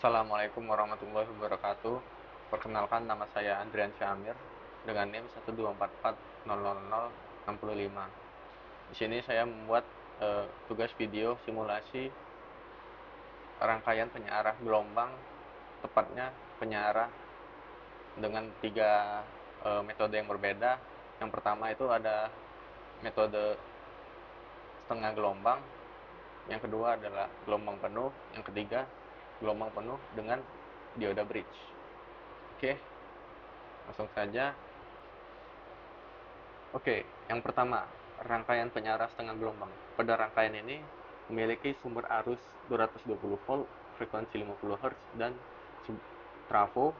Assalamualaikum warahmatullahi wabarakatuh. Perkenalkan, nama saya Andrian Syamir dengan NIM 124400065. Di sini saya membuat tugas video simulasi rangkaian penyearah gelombang, tepatnya penyearah dengan tiga metode yang berbeda. Yang pertama itu ada metode setengah gelombang, yang kedua adalah gelombang penuh, yang ketiga gelombang penuh dengan dioda bridge. Oke, langsung saja. Oke, yang pertama, rangkaian penyearah setengah gelombang. Pada rangkaian ini memiliki sumber arus 220 volt, frekuensi 50 Hz, dan trafo,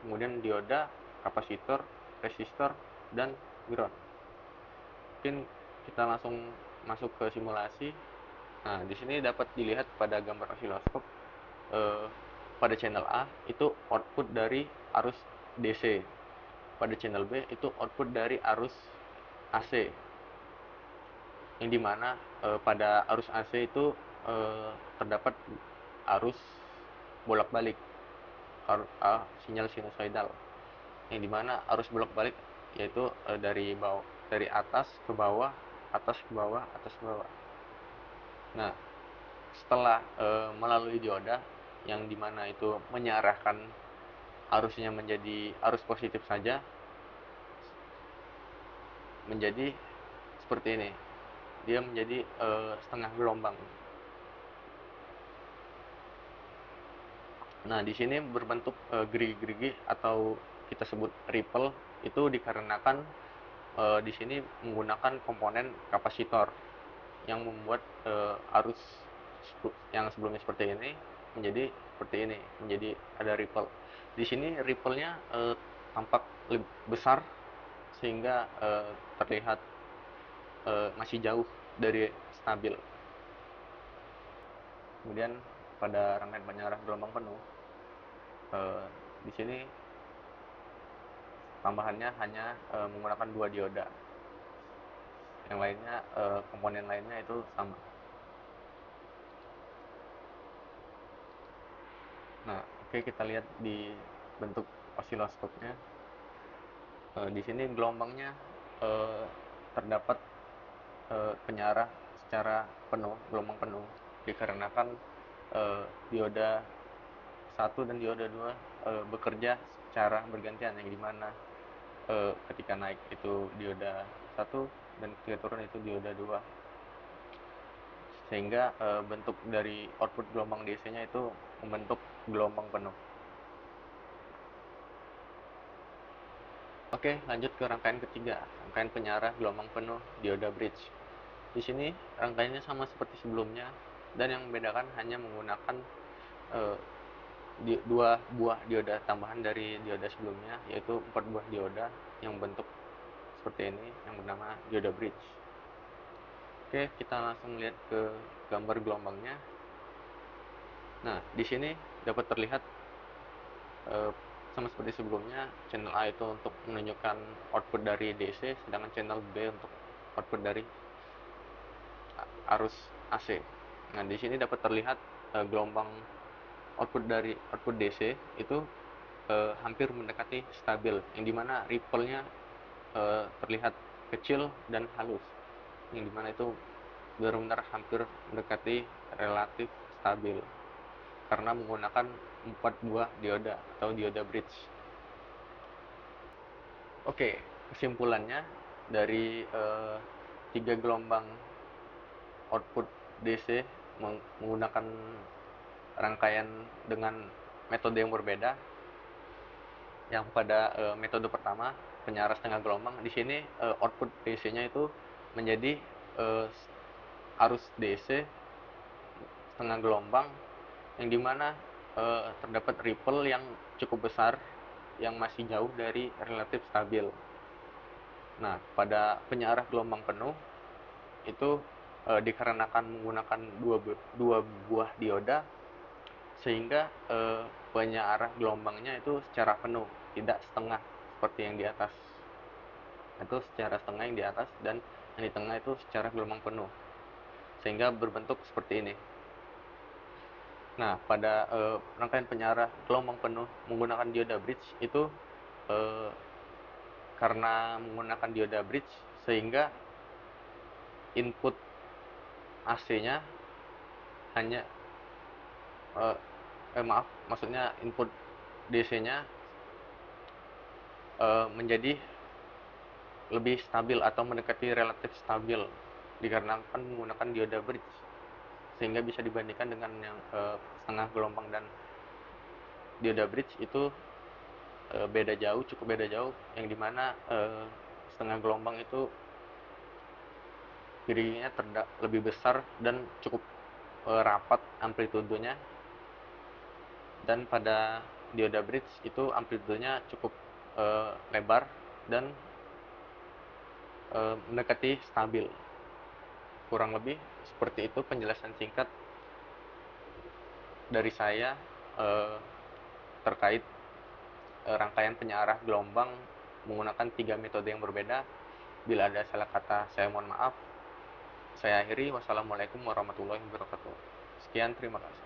kemudian dioda, kapasitor, resistor, dan ground. Mungkin kita langsung masuk ke simulasi. Nah, di sini dapat dilihat pada gambar osiloskop, pada channel A itu output dari arus DC, pada channel B itu output dari arus AC, yang dimana pada arus AC itu terdapat arus bolak-balik, sinyal sinusoidal, yang dimana arus bolak-balik yaitu dari atas ke bawah, atas ke bawah, atas ke bawah. Nah, setelah melalui dioda yang dimana itu mengarahkan arusnya menjadi arus positif saja, menjadi seperti ini. Dia menjadi setengah gelombang. Nah, di sini berbentuk gerigi-gerigi atau kita sebut ripple, itu dikarenakan di sini menggunakan komponen kapasitor yang membuat arus yang sebelumnya seperti ini menjadi seperti ini, menjadi ada ripple. Di sini ripple-nya tampak lebih besar sehingga terlihat masih jauh dari stabil. Kemudian pada rangkaian penyearah gelombang penuh, di sini tambahannya hanya menggunakan dua dioda. Yang lainnya, komponen lainnya itu sama. Nah, oke, kita lihat di bentuk osiloskopnya. Di sini gelombangnya eh, terdapat penyearah secara penuh, gelombang penuh, dikarenakan dioda satu dan dioda 2 bekerja secara bergantian, yang dimana ketika naik itu dioda satu dan ketika turun itu dioda 2, sehingga bentuk dari output gelombang DC-nya itu membentuk gelombang penuh. Oke, lanjut ke rangkaian ketiga, rangkaian penyearah gelombang penuh dioda bridge. Di sini rangkaiannya sama seperti sebelumnya, dan yang membedakan hanya menggunakan eh, dua buah dioda tambahan dari dioda sebelumnya, yaitu 4 buah dioda yang bentuk seperti ini yang bernama dioda bridge. Oke, kita langsung lihat ke gambar gelombangnya. Nah, di sini dapat terlihat eh, sama seperti sebelumnya, channel A itu untuk menunjukkan output dari DC, sedangkan channel B untuk output dari arus AC. Nah, di sini dapat terlihat gelombang output DC itu hampir mendekati stabil, yang dimana ripple-nya terlihat kecil dan halus, yang dimana itu benar-benar hampir mendekati relatif stabil karena menggunakan 4 buah dioda atau dioda bridge. Oke, kesimpulannya dari 3 gelombang output DC menggunakan rangkaian dengan metode yang berbeda. Yang pada metode pertama, penyearah setengah gelombang, di sini output DC-nya itu menjadi arus DC setengah gelombang, yang dimana terdapat ripple yang cukup besar yang masih jauh dari relatif stabil. Nah, pada penyearah gelombang penuh itu dikarenakan menggunakan dua buah dioda, sehingga penyearah gelombangnya itu secara penuh, tidak setengah seperti yang di atas. Itu secara setengah yang di atas, dan yang di tengah itu secara gelombang penuh, sehingga berbentuk seperti ini. Nah, pada rangkaian penyarah gelombang penuh menggunakan dioda bridge itu, eh, karena menggunakan dioda bridge sehingga input AC-nya hanya maaf, maksudnya input DC-nya menjadi lebih stabil atau mendekati relatif stabil dikarenakan menggunakan dioda bridge, sehingga bisa dibandingkan dengan yang setengah gelombang. Dan dioda bridge itu beda jauh, cukup beda jauh, yang dimana setengah gelombang itu dirinya lebih besar dan cukup rapat amplitudenya, dan pada dioda bridge itu amplitudenya cukup lebar dan mendekati stabil. Kurang lebih seperti itu penjelasan singkat dari saya eh, terkait rangkaian penyarah gelombang menggunakan 3 metode yang berbeda. Bila ada salah kata, saya mohon maaf. Saya akhiri. Wassalamualaikum warahmatullahi wabarakatuh. Sekian, terima kasih.